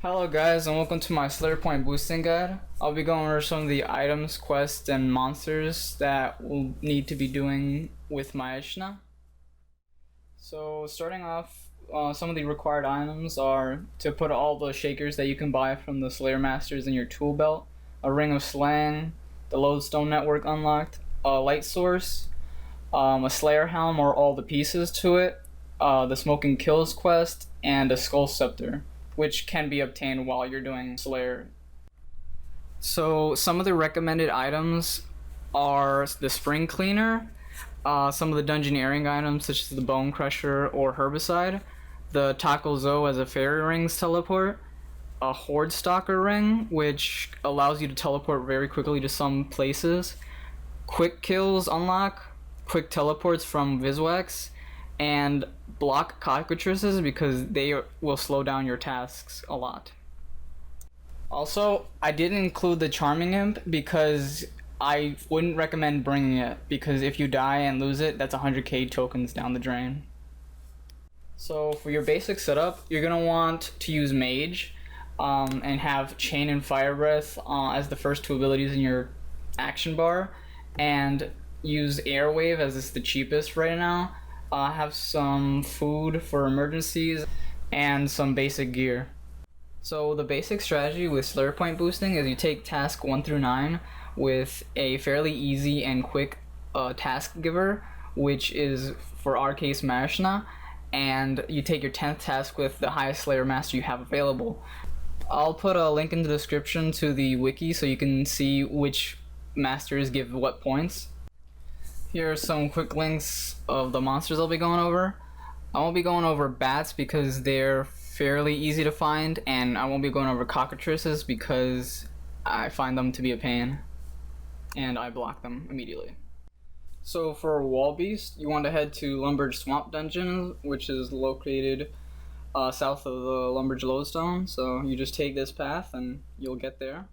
Hello guys and welcome to my Slayer Point boosting guide. I'll be going over some of the items, quests, and monsters that we'll need to be doing with Mazchna. So starting off, some of the required items are to put all the shakers that you can buy from the Slayer Masters in your tool belt, a Ring of Slaying, the Lodestone Network unlocked, a Light Source, a Slayer Helm or all the pieces to it, the Smoking Kills quest, and a Skull Scepter, which can be obtained while you're doing Slayer. So some of the recommended items are the Spring Cleaner, some of the Dungeoneering items such as the Bone Crusher or Herbicide, the Tackle Zo as a Fairy Rings teleport, a Horde Stalker Ring, which allows you to teleport very quickly to some places, Quick Kills unlock, quick teleports from Viswax, and block cockatrices because they will slow down your tasks a lot. Also, I didn't include the Charming Imp because I wouldn't recommend bringing it, because if you die and lose it, that's 100k tokens down the drain. So for your basic setup, you're going to want to use Mage and have Chain and Fire Breath as the first two abilities in your action bar, and use Airwave as it's the cheapest right now. Have some food for emergencies and some basic gear. So the basic strategy with Slayer Point boosting is you take task 1 through 9 with a fairly easy and quick task giver, which is for our case Mazchna, and you take your 10th task with the highest Slayer Master you have available. I'll put a link in the description to the wiki so you can see which masters give what points. Here are some quick links of the monsters I'll be going over. I won't be going over bats because they're fairly easy to find, and I won't be going over cockatrices because I find them to be a pain and I block them immediately. So for Wall Beast, you want to head to Lumbridge Swamp Dungeon, which is located south of the Lumbridge Lodestone. So you just take this path and you'll get there.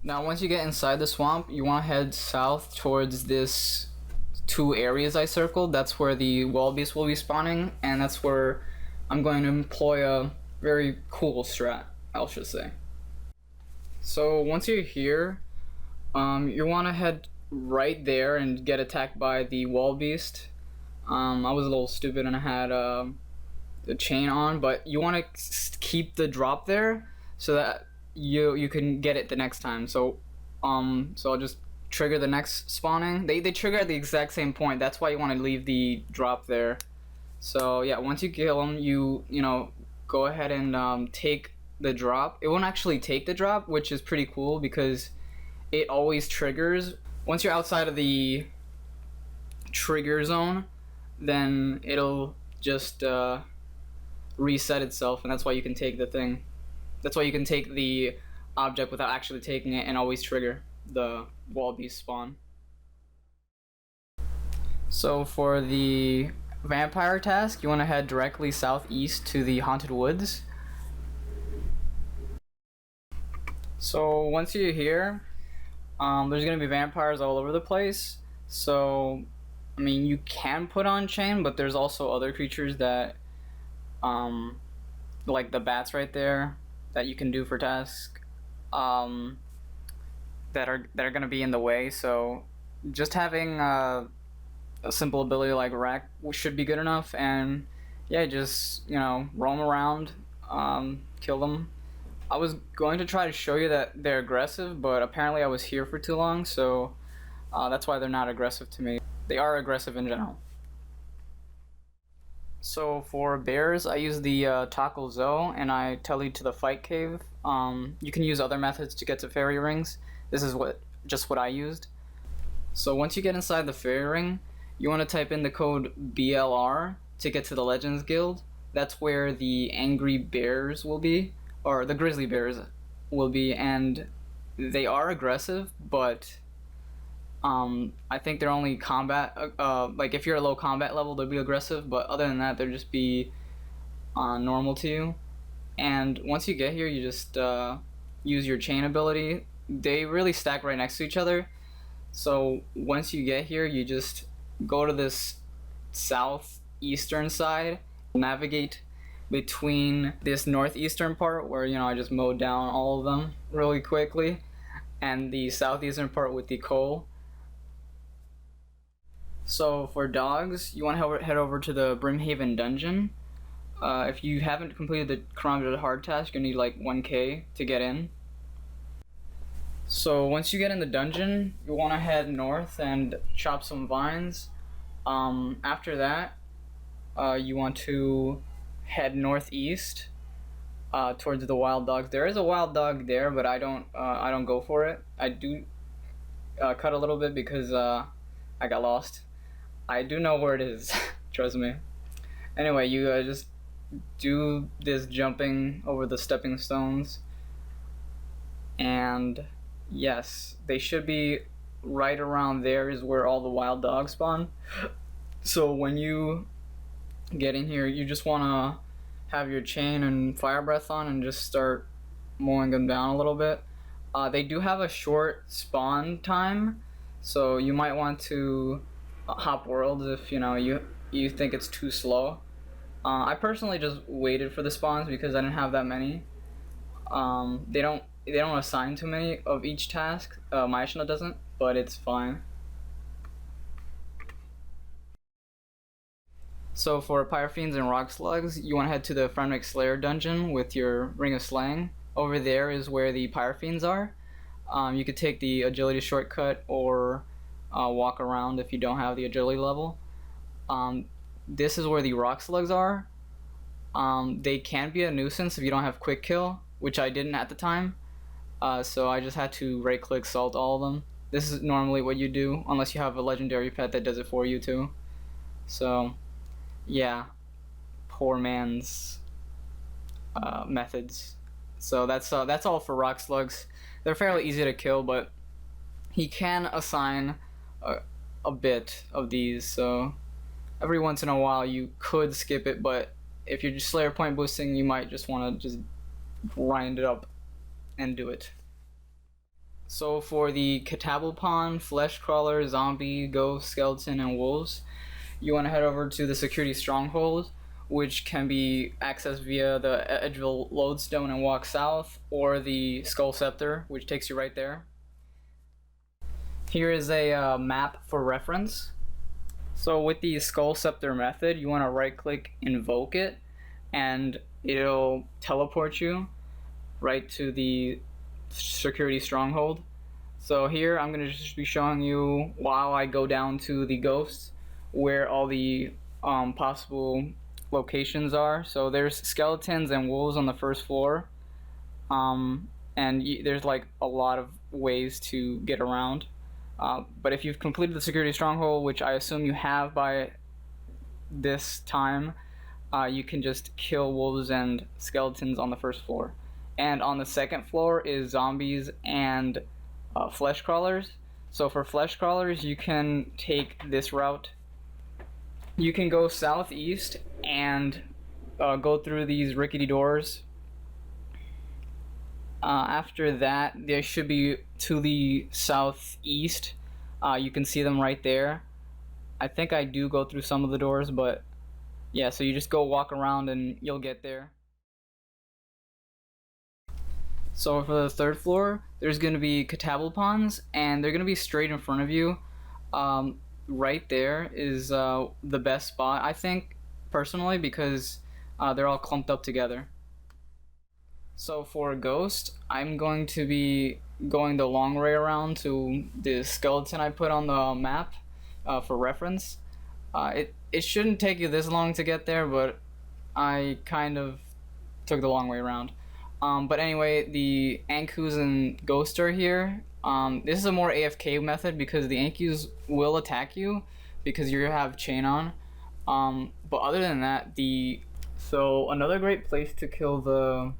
Now once you get inside the swamp, you want to head south towards this two areas I circled. That's where the wall beasts will be spawning, and that's where I'm going to employ a very cool strat, I'll just say. So once you're here, you want to head right there and get attacked by the wall beast. I was a little stupid and I had the chain on, but you want to keep the drop there so that you can get it the next time. So I'll just trigger the next spawning. They trigger at the exact same point. That's why you want to leave the drop there. So yeah, once you kill them, you know, go ahead and take the drop. It won't actually take the drop, which is pretty cool because it always triggers. Once you're outside of the trigger zone, then it'll just reset itself, and that's why you can take the thing. That's why you can take the object without actually taking it and always trigger the wall beast spawn. So for the vampire task, you want to head directly southeast to the Haunted Woods. So once you're here, there's going to be vampires all over the place. So, I mean, you can put on chain, but there's also other creatures that, like the bats right there, that you can do for task, that are going to be in the way. So just having a simple ability like Rack should be good enough, and yeah, just, you know, roam around, kill them. I was going to try to show you that they're aggressive, but apparently I was here for too long, so that's why they're not aggressive to me. They are aggressive in general. So for bears, I use the Tackle Zo, and I tele to the Fight Cave. You can use other methods to get to Fairy Rings. This is just what I used. So once you get inside the Fairy Ring, you want to type in the code BLR to get to the Legends Guild. That's where the Angry Bears will be, or the Grizzly Bears will be, and they are aggressive, but I think they're only combat, like if you're a low combat level, they'll be aggressive, but other than that, they'll just be normal to you. And once you get here, you just use your chain ability. They really stack right next to each other. So once you get here, you just go to this southeastern side, navigate between this northeastern part where, I just mowed down all of them really quickly, and the southeastern part with the coal. So for dogs, you want to head over to the Brimhaven dungeon. If you haven't completed the chronometer hard task, you'll need like 1k to get in. So once you get in the dungeon, you want to head north and chop some vines. After that, you want to head northeast towards the wild dogs. There is a wild dog there, but I don't go for it. I do cut a little bit because I got lost. I do know where it is, trust me. Anyway, you just do this jumping over the stepping stones, and yes, they should be right around there is where all the wild dogs spawn. So when you get in here, you just want to have your chain and fire breath on and just start mowing them down a little bit. They do have a short spawn time, so you might want to hop worlds if you think it's too slow. I personally just waited for the spawns because I didn't have that many. They don't assign too many of each task. Mazchna doesn't, but it's fine. So for Pyrofiends and Rock Slugs, you want to head to the Fremnic Slayer dungeon with your Ring of Slaying. Over there is where the Pyrofiends are. You could take the agility shortcut or walk around if you don't have the agility level. This is where the Rock Slugs are. They can be a nuisance if you don't have quick kill, which I didn't at the time. So I just had to right click salt all of them. This is normally what you do unless you have a legendary pet that does it for you too. So yeah, poor man's methods. So that's all for Rock Slugs. They're fairly easy to kill, but he can assign a bit of these, so every once in a while you could skip it, but if you're just Slayer point boosting, you might just want to just grind it up and do it. So for the Catabalpon, Flesh Crawler, Zombie, Ghost, Skeleton, and Wolves, you want to head over to the Security Stronghold, which can be accessed via the Edgeville Lodestone and walk south, or the Skull Scepter, which takes you right there. Here is a map for reference. So with the Skull Scepter method, you want to right click invoke it, and it'll teleport you right to the Security Stronghold. So here I'm going to just be showing you while I go down to the Ghost where all the possible locations are. So there's skeletons and wolves on the first floor, and there's like a lot of ways to get around. But if you've completed the Security Stronghold, which I assume you have by this time, you can just kill wolves and skeletons on the first floor. And on the second floor is zombies and flesh crawlers. So for flesh crawlers, you can take this route. You can go southeast and go through these rickety doors. After that, they should be to the southeast. You can see them right there. I think I do go through some of the doors, but yeah, so you just go walk around and you'll get there. So for the third floor, there's going to be Catabalpons, and they're going to be straight in front of you. Right there is the best spot, I think, personally, because they're all clumped up together. So for Ghost, I'm going to be going the long way around to the skeleton I put on the map for reference. It shouldn't take you this long to get there, but I kind of took the long way around. But anyway, the Ankus and Ghost are here. This is a more AFK method because the Ankus will attack you because you have chain on. But other than that, so another great place to kill the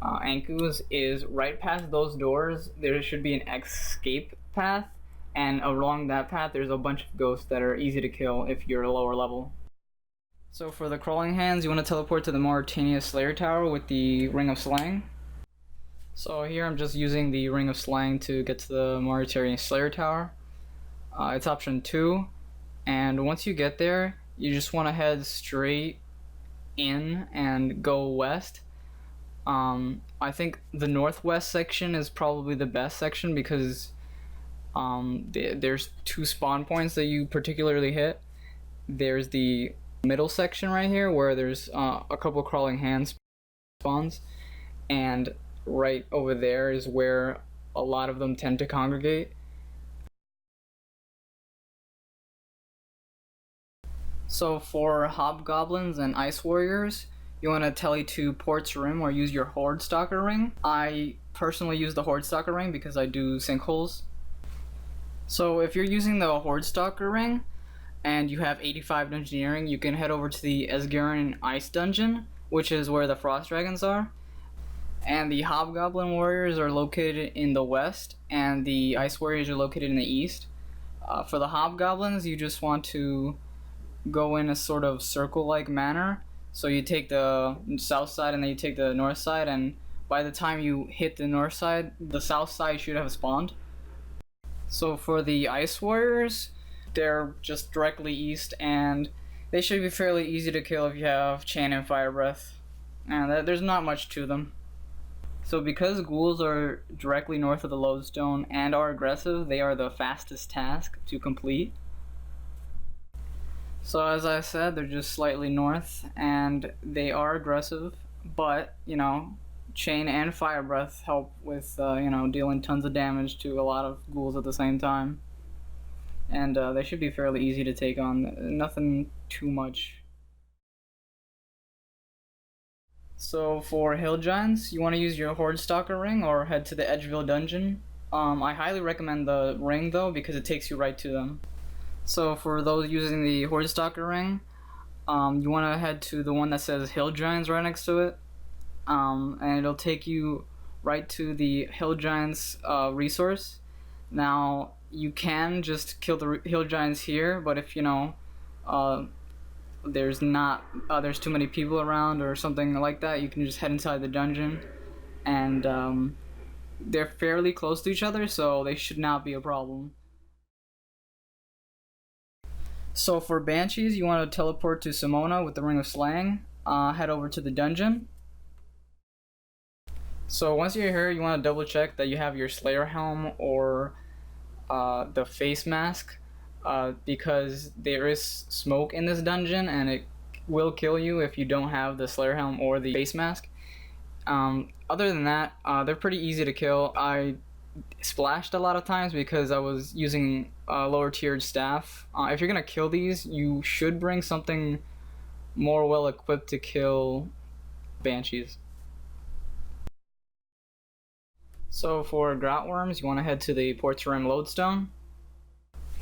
Ankus is right past those doors. There should be an escape path, and along that path there's a bunch of ghosts that are easy to kill if you're a lower level. So for the crawling hands, you want to teleport to the Mauritania Slayer Tower with the Ring of Slaying. So here I'm just using the Ring of Slaying to get to the Mauritania Slayer Tower. It's option 2, and once you get there, you just want to head straight in and go west. I think the northwest section is probably the best section because there's two spawn points that you particularly hit. There's the middle section right here where there's a couple crawling hand spawns, and right over there is where a lot of them tend to congregate. So for hobgoblins and ice warriors, you want to tele to Port's Rim or use your Horde Stalker ring. I personally use the Horde Stalker ring because I do sinkholes. So if you're using the Horde Stalker ring and you have 85 Dungeoneering, you can head over to the Esgarin Ice Dungeon, which is where the Frost Dragons are. And the Hobgoblin Warriors are located in the west, and the Ice Warriors are located in the east. For the Hobgoblins, you just want to go in a sort of circle-like manner. So you take the south side and then you take the north side, and by the time you hit the north side, the south side should have spawned. So for the Ice Warriors, they're just directly east, and they should be fairly easy to kill if you have Chain and Fire Breath. And there's not much to them. So because ghouls are directly north of the lodestone and are aggressive, they are the fastest task to complete. So as I said, they're just slightly north, and they are aggressive, but, you know, Chain and Fire Breath help with, you know, dealing tons of damage to a lot of ghouls at the same time. And they should be fairly easy to take on, nothing too much. So for Hill Giants, you want to use your Horde Stalker ring or head to the Edgeville Dungeon. I highly recommend the ring though, because it takes you right to them. So for those using the Horde Stalker ring, you want to head to the one that says Hill Giants right next to it, and it'll take you right to the Hill Giants resource. Now you can just kill the Hill Giants here, but if you know there's too many people around or something like that, you can just head inside the dungeon, and they're fairly close to each other, so they should not be a problem. So for Banshees, you want to teleport to Simona with the Ring of Slaying. Head over to the dungeon. So once you're here, you want to double check that you have your Slayer Helm or the face mask, because there is smoke in this dungeon and it will kill you if you don't have the Slayer Helm or the face mask. Other than that, they're pretty easy to kill. I splashed a lot of times because I was using lower tiered staff. If you're gonna kill these, you should bring something more well equipped to kill Banshees. So for Grotworms, you want to head to the Port's Rim Lodestone.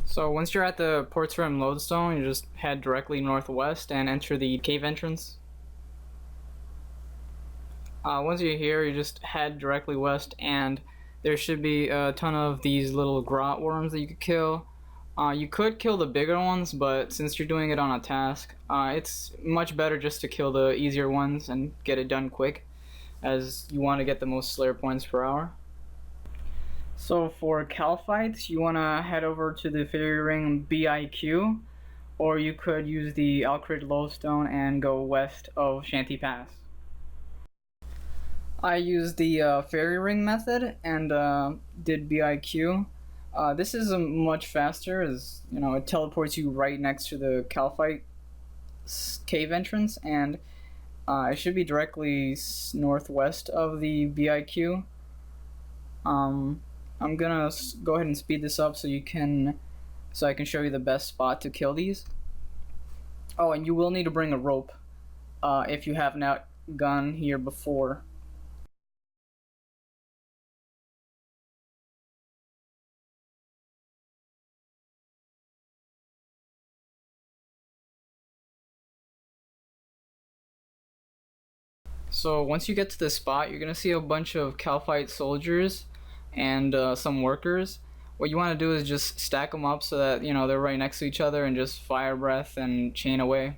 So once you're at the Port's Rim Lodestone, you just head directly northwest and enter the cave entrance. Once you're here, you just head directly west, and there should be a ton of these little grot worms that you could kill. You could kill the bigger ones, but since you're doing it on a task, it's much better just to kill the easier ones and get it done quick, as you want to get the most Slayer points per hour. So for Calphites, you want to head over to the Fairy Ring BIQ, or you could use the Alcrid Lodestone and go west of Shanty Pass. I used the Fairy Ring method and did BIQ. This is much faster, as you know, it teleports you right next to the Calphite cave entrance, and it should be directly northwest of the BIQ. I'm gonna go ahead and speed this up so I can show you the best spot to kill these. Oh, and you will need to bring a rope if you have not gone here before. So once you get to this spot, you're gonna see a bunch of Calphite soldiers and some workers. What you want to do is just stack them up so that, you know, they're right next to each other, and just fire breath and chain away.